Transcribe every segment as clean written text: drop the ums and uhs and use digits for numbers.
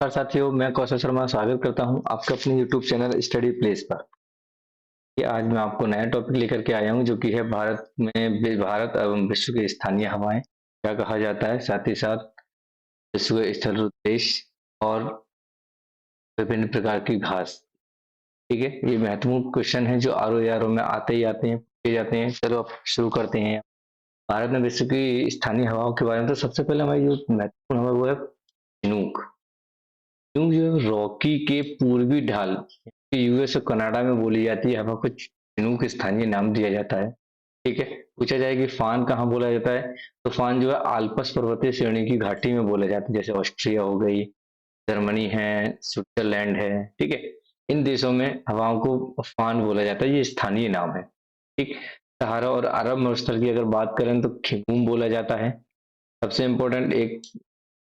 नमस्कार साथियों, मैं कौशल शर्मा स्वागत करता हूं आपके अपने YouTube चैनल स्टडी प्लेस पर। कि आज मैं आपको नया टॉपिक लेकर के आया हूं जो कि है भारत एवं विश्व की स्थानीय हवाएं क्या कहा जाता है, साथ ही साथ विश्व के स्थल देश और विभिन्न प्रकार की घास। ठीक है, ये महत्वपूर्ण क्वेश्चन है जो आर में आते ही आते हैं, पूछे जाते हैं। चलो अब शुरू करते हैं। भारत में विश्व की स्थानीय हवाओं के बारे में तो सबसे पहले हमारी जो महत्वपूर्ण हवा वो है चिनूक। क्यों जो रॉकी के पूर्वी ढाल यूएस और कनाडा में बोली जाती है हवा को चिनूक स्थानीय नाम दिया जाता है। ठीक है, पूछा जाए कि फान कहाँ बोला जाता है, तो फान जो है आल्पस पर्वतीय श्रेणी की घाटी में बोला जाता है, जैसे ऑस्ट्रिया हो गई, जर्मनी है, स्विट्जरलैंड है। ठीक है, इन देशों में हवाओं को फान बोला जाता है, ये स्थानीय नाम है। ठीक, सहारा और अरब मरुस्थल की अगर बात करें तो खिगूम बोला जाता है। सबसे इम्पोर्टेंट एक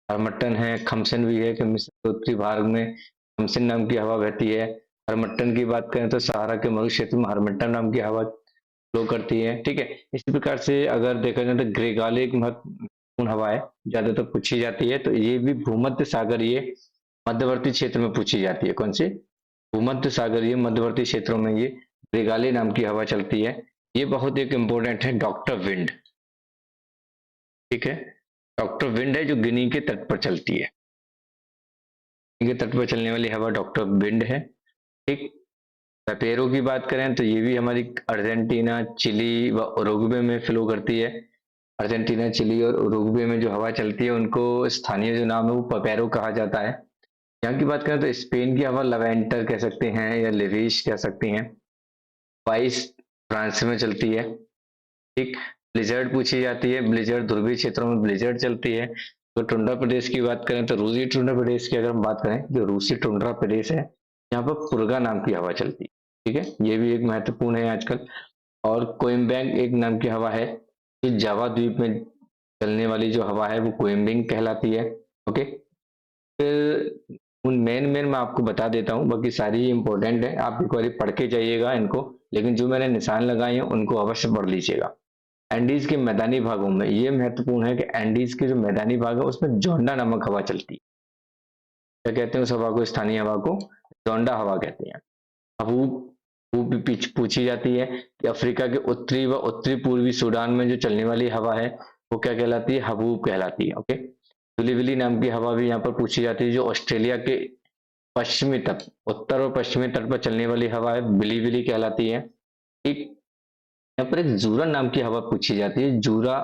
हरमट्टन है, खमसन भी है कि मिस्र के उत्तरी भाग में खमसन नाम की हवा बहती है। हरमट्टन की बात करें तो सहारा के मरु क्षेत्र में हरमट्टन नाम की हवा फ्लो करती है। ठीक है, इसी प्रकार से अगर देखा जाए तो ग्रेगाले एक महत्वपूर्ण हवा है, ज्यादातर पूछी जाती है, तो ये भी भूमध्य सागरीय मध्यवर्ती क्षेत्र में पूछी जाती है। कौन सी? भूमध्य सागरीय मध्यवर्ती क्षेत्रों में ये ग्रेगाले नाम की हवा चलती है। ये बहुत एक इम्पोर्टेंट है, डॉक्टर विंड। ठीक है, डॉक्टर विंड है जो गिनी के तट पर चलती है। गिनी के तट पर चलने वाली हवा डॉक्टर विंड है। ठीक, पेपेरो की बात करें तो ये भी हमारी अर्जेंटीना, चिली व उरुग्वे में फ्लो करती है। अर्जेंटीना, चिली और उरुग्वे में जो हवा चलती है उनको स्थानीय जो नाम है वो पपेरो कहा जाता है। यहाँ की बात करें तो स्पेन की हवा लवेंटर कह सकते हैं या लेविश कह सकते हैं। पाइस फ्रांस में चलती है। ठीक, ब्लिजर्ड पूछी जाती है, ब्लिजर्ड ध्रुवीय क्षेत्रों में ब्लिजर्ड चलती है। तो टुंड्रा प्रदेश की बात करें तो रूसी टुंड्रा प्रदेश की अगर हम बात करें, जो रूसी टुंड्रा प्रदेश है यहाँ पर पुरगा नाम की हवा चलती है। ठीक है, ये भी एक महत्वपूर्ण है आजकल। और कोइम्बैंग एक नाम की हवा है, जो जावा द्वीप में चलने वाली जो हवा है वो कोइम्बिंग कहलाती है। ओके, फिर उन मेन मेन मैं आपको बता देता हूँ, बाकी सारी इंपॉर्टेंट है, आप एक बार पढ़ के जाइएगा इनको, लेकिन जो मैंने निशान लगाए हैं उनको अवश्य पढ़ लीजिएगा। एंडीज के मैदानी भागों में ये महत्वपूर्ण है कि एंडीज के जो मैदानी भाग है उसमें जोंडा नामक हवा चलती है। क्या कहते हैं उस हवा को? स्थानीय हवा को जोंडा हवा कहते हैं। हबूब हबूब भी पूछी जाती है कि अफ्रीका के उत्तरी व उत्तरी पूर्वी सूडान में जो चलने वाली हवा है वो क्या कहलाती है? हबूब कहलाती है। ओके, विली नाम की हवा भी यहाँ पर पूछी जाती है, जो ऑस्ट्रेलिया के पश्चिमी तट, उत्तर और पश्चिमी तट पर चलने वाली हवा है, बिली कहलाती है। ठीक, यहाँ पर एक जूरा नाम की हवा पूछी जाती है, जूरा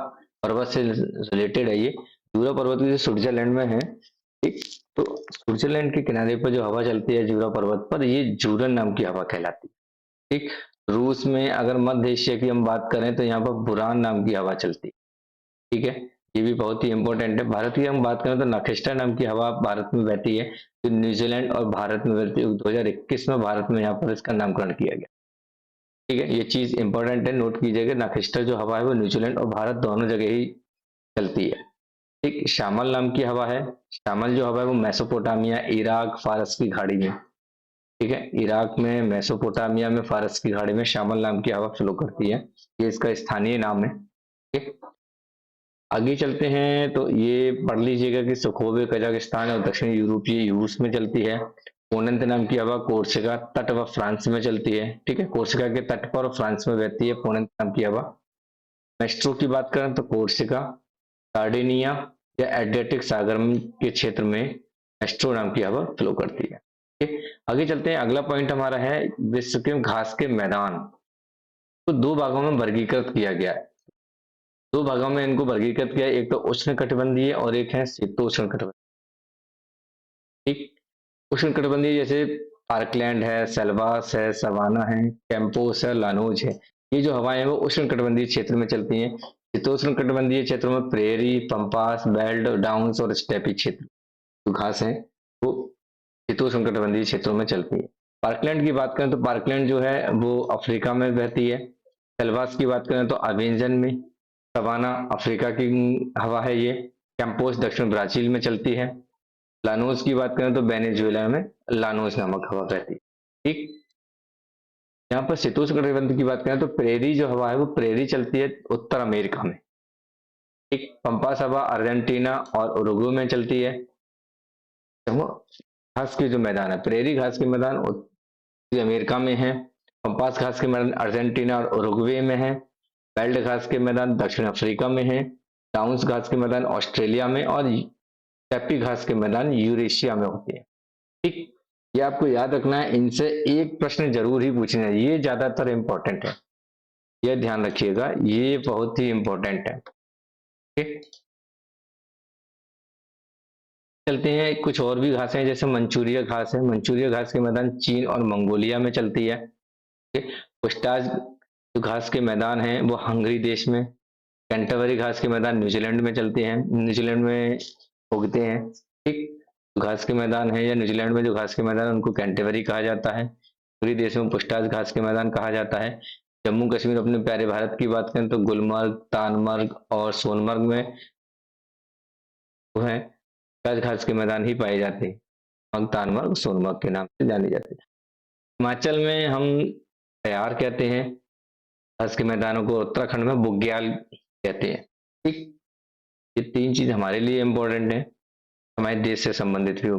पर्वत से रिलेटेड है ये। जूरा पर्वत जो स्विट्जरलैंड में है। ठीक, तो स्विट्जरलैंड के किनारे पर जो हवा चलती है जूरा पर्वत पर, ये जूरन नाम की हवा कहलाती है। ठीक, रूस में अगर मध्य एशिया की हम बात करें तो यहाँ पर बुरान नाम की हवा चलती है। ठीक है, ये भी बहुत ही इंपॉर्टेंट है। भारत की हम बात करें तो नखेस्टा नाम की हवा भारत में बहती है, जो न्यूजीलैंड और भारत में बहती है। 2021 में भारत में यहाँ पर इसका नामकरण किया गया। ठीक है, ये चीज इंपॉर्टेंट है, नोट कीजिएगा। नखेस्टा जो हवा है वो न्यूजीलैंड और भारत दोनों जगह ही चलती है। ठीक, शामल नाम की हवा है। शामल जो हवा है वो मेसोपोटामिया, इराक, फारस की खाड़ी में। ठीक है, इराक में, मेसोपोटामिया में, फारस की खाड़ी में शामल नाम की हवा फ्लो करती है। ये इसका स्थानीय नाम है। ठीक, आगे चलते हैं तो ये पढ़ लीजिएगा कि सुखोवे कजाकिस्तान और दक्षिण यूरोपीय रूस में चलती है। पोनंत नाम की हवा कोर्सिका तट व फ्रांस में चलती है। ठीक है, कोर्सिका के तट पर फ्रांस में बहती है पोनंत नाम की हवा। मेस्ट्रो की बात करें तो कोर्सिका, सार्डिनिया या एड्रियाटिक सागर के क्षेत्र में मेस्ट्रो नाम की हवा फ्लो करती है। ठीक, आगे चलते हैं। अगला पॉइंट हमारा है विश्व के घास के मैदान को दो भागों में वर्गीकृत किया गया है। दो भागों में इनको वर्गीकृत किया है, एक तो उष्ण कटिबंधीय और एक है शीतोष्ण कटिबंधीय। ठीक, उष्ण कटिबंधीय जैसे पार्कलैंड है, सेल्वास है, सवाना है, कैंपोस है, लानोज है। ये जो हवाएं हैं वो उष्ण कटिबंधीय क्षेत्र में चलती हैं। शीतोष्ण कटिबंधीय क्षेत्रों में प्रेरी, पंपास, बेल्ट, डाउन्स और स्टेपी क्षेत्र जो घास है वो शीतोष्ण कटिबंधीय क्षेत्रों में चलती है। पार्कलैंड की बात करें तो पार्कलैंड जो है वो अफ्रीका में बहती है। सेल्वास की बात करें तो अमेजन में। सवाना अफ्रीका की हवा है ये। कैंपोस दक्षिण ब्राजील में चलती है। लानोस की बात करें तो वेनेजुएला में लानोस नामक हवा बहती है। ठीक, यहाँ पर शीतोष्ण कटिबंध की बात करें तो प्रेरी जो हवा है वो प्रेरी चलती है उत्तर अमेरिका में। ठीक, पंपास हवा अर्जेंटीना और उरुग्वे में चलती है। घास के जो मैदान है, प्रेरी घास के मैदान उत्तरी अमेरिका में है। पम्पास घास के मैदान अर्जेंटीना और उरुग्वे में है। बेल्ट घास के मैदान दक्षिण अफ्रीका में है। डाउन्स घास के मैदान ऑस्ट्रेलिया में, और स्टेपी घास के मैदान यूरेशिया में होते हैं। ठीक, ये आपको याद रखना है। इनसे एक प्रश्न जरूर ही पूछना है, ये ज्यादातर इंपॉर्टेंट है, ये ध्यान रखिएगा, ये बहुत ही इंपॉर्टेंट है। ठीक, चलते हैं कुछ और भी घासें हैं, जैसे मंचूरिया घास है। मंचूरिया घास के मैदान चीन और मंगोलिया में चलती है। ठीक, पुस्ताज जो घास के मैदान हैं वो हंगरी देश में। कैंटरबरी घास के मैदान न्यूजीलैंड में चलते हैं, न्यूजीलैंड में उगते हैं। ठीक, घास के मैदान है या न्यूजीलैंड में जो घास के मैदान उनको कैंटरबरी कहा जाता है। पूरी देश में पुस्ताज घास के मैदान कहा जाता है। जम्मू कश्मीर, अपने प्यारे भारत की बात करें तो गुलमर्ग, तानमर्ग और सोनमर्ग में जो है पुस्ताज घास के मैदान ही पाए जाते हैं। तानमर्ग सोनमर्ग के नाम से जाने जाते हैं। हिमाचल में हम तैयार कहते हैं घास के मैदानों को, उत्तराखंड में बुग्याल कहते हैं। ठीक, ये तीन चीज हमारे लिए इम्पोर्टेंट है, हमारे देश से संबंधित भी हो।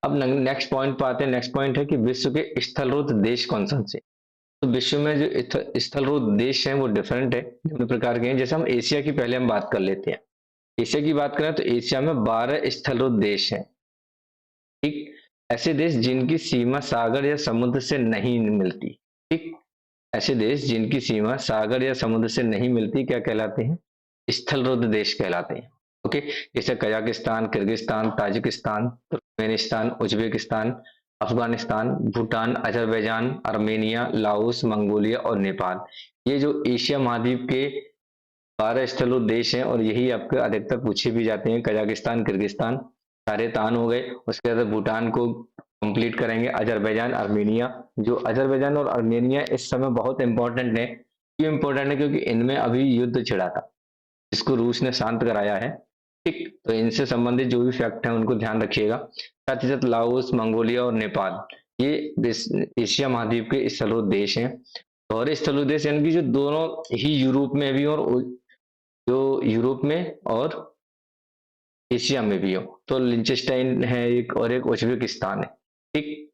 अब नेक्स्ट पॉइंट पर आते हैं। नेक्स्ट पॉइंट है कि विश्व के स्थलरूप देश कौन कौन से। तो विश्व में जो स्थलरूप देश हैं वो डिफरेंट है, निम्न प्रकार के हैं। जैसे हम एशिया की पहले हम बात कर लेते हैं। एशिया की बात करें तो एशिया में 12 स्थलरूप देश हैं। ठीक, ऐसे देश जिनकी सीमा सागर या समुद्र से नहीं मिलती। ठीक, ऐसे देश जिनकी सीमा सागर या समुद्र से नहीं मिलती क्या कहलाते हैं? स्थलरूप देश कहलाते हैं। ओके, जैसे Kazakhstan, Kyrgyzstan, Tajikistan, Turkmenistan, Uzbekistan, Afghanistan, Bhutan, Azerbaijan, Armenia, Laos, Mongolia और नेपाल। ये जो एशिया महाद्वीप के 12 स्थलरूप देश हैं, और यही आपके अधिकतर पूछे भी जाते हैं। कजाकिस्तान, किर्गिस्तान सारे तान हो गए। उसके बाद भूटान को कंप्लीट करेंगे, अजरबैजान, आर्मेनिया। जो अजरबैजान और आर्मेनिया इस समय बहुत इंपॉर्टेंट है। क्यों इंपॉर्टेंट है? क्योंकि इनमें अभी युद्ध छिड़ा था जिसको रूस ने शांत कराया है। ठीक, तो इनसे संबंधित जो भी फैक्ट है उनको ध्यान रखिएगा। साथ ही साथ लाओस, मंगोलिया और नेपाल, ये एशिया महाद्वीप के स्थलरूप देश हैं। और स्थलरूप देश यानी कि जो दोनों ही यूरोप में भी, और जो यूरोप में और एशिया में भी हो। तो लिंचेस्टाइन है एक, और एक उज्बेकिस्तान है। ठीक,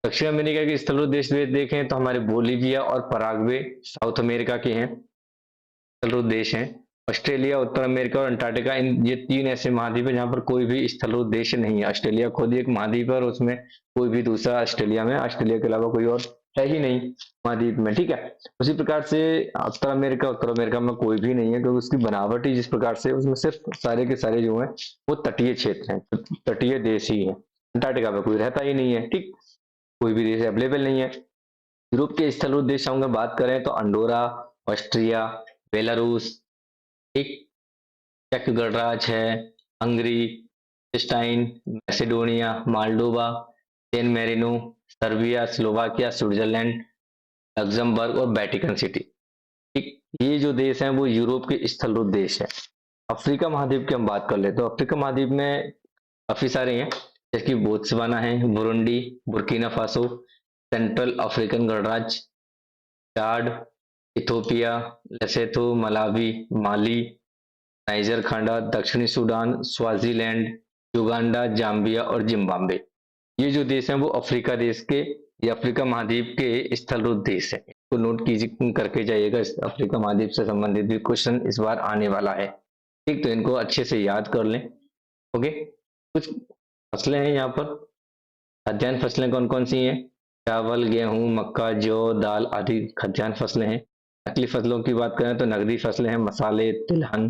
दक्षिण अमेरिका के स्थलरूप देश देखें तो हमारे बोलीविया और पराग्वे साउथ अमेरिका के हैं, स्थलरूप देश हैं। ऑस्ट्रेलिया, उत्तर अमेरिका और अंटार्कटिका, इन ये तीन ऐसे महाद्वीप है जहां पर कोई भी स्थलरूप देश नहीं है। ऑस्ट्रेलिया खुद ही एक महाद्वीप है और उसमें कोई भी दूसरा ऑस्ट्रेलिया में, ऑस्ट्रेलिया के अलावा कोई और है ही नहीं महाद्वीप में। ठीक है, उसी प्रकार से उत्तर अमेरिका में कोई भी नहीं है, क्योंकि उसकी बनावट ही जिस प्रकार से, उसमें सिर्फ सारे के सारे जो है वो तटीय क्षेत्र हैं, तटीय देश ही है। अंटार्कटिका में कोई रहता ही नहीं है। ठीक, कोई भी देश अवेलेबल नहीं है। यूरोप के स्थलरूप देशों की बात करें तो अंडोरा, ऑस्ट्रिया, बेलारूस, एक चेक गणराज्य है, हंगरी, स्टाइन, Macedonia, Moldova, San Marino, Serbia, Slovakia, Switzerland, Luxembourg और वेटिकन सिटी। ठीक, ये जो देश हैं वो यूरोप के स्थलरूप देश है। अफ्रीका महाद्वीप की हम बात कर ले तो अफ्रीका महाद्वीप में काफी सारे हैं, जैसे कि बोत्सवाना है, Burundi, Burkina Faso, central African गणराज्य, चाड, इथोपिया, लेसोथो, मलावी, माली, नाइजर खांडा, दक्षिणी सूडान, स्वाजीलैंड, युगांडा, जाम्बिया और जिम्बाब्वे। ये जो देश हैं वो अफ्रीका देश के, ये अफ्रीका महाद्वीप के स्थलरूप देश है। इसको नोट कीजिए, करके जाइएगा। इस अफ्रीका महाद्वीप से संबंधित भी क्वेश्चन इस बार आने वाला है। ठीक, तो इनको अच्छे से याद कर लें। ओके, कुछ फसलें हैं यहाँ पर। खाद्यान्न फसलें कौन कौन सी हैं? चावल, गेहूं, मक्का, जौ, दाल आदि खाद्यान्न फसलें हैं। नकली फसलों की बात करें तो नकदी फसलें हैं, मसाले, तिलहन,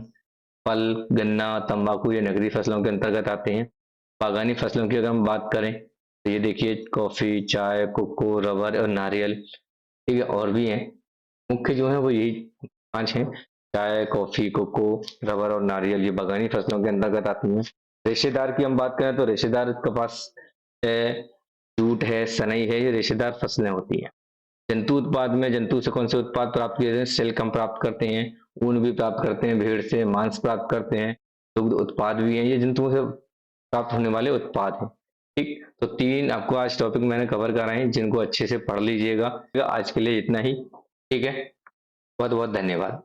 फल, गन्ना, तंबाकू, ये नकदी फसलों के अंतर्गत आते हैं। बागानी फसलों की अगर हम बात करें तो ये देखिए, कॉफी, चाय, कोको, रबर और नारियल। ठीक है, और भी हैं, मुख्य जो है वो यही 5 हैं। चाय, कॉफी, कोको, रबर और नारियल, ये बागानी फसलों के अंतर्गत आती हैं। रेशेदार की हम बात करें तो रेशेदार कपास है, जूट है, सनई है, ये रेशेदार फसलें होती हैं। जंतु उत्पाद में जंतु से कौन से उत्पाद प्राप्त किए जाते हैं? सिल्क हम प्राप्त करते हैं, ऊन भी प्राप्त करते हैं, भेड़ से मांस प्राप्त करते हैं, दुग्ध उत्पाद भी हैं। ये जंतुओं से प्राप्त होने वाले उत्पाद हैं। ठीक, तो 3 आपको आज टॉपिक मैंने कवर कराए हैं, जिनको अच्छे से पढ़ लीजिएगा। आज के लिए इतना ही। ठीक है, बहुत बहुत धन्यवाद।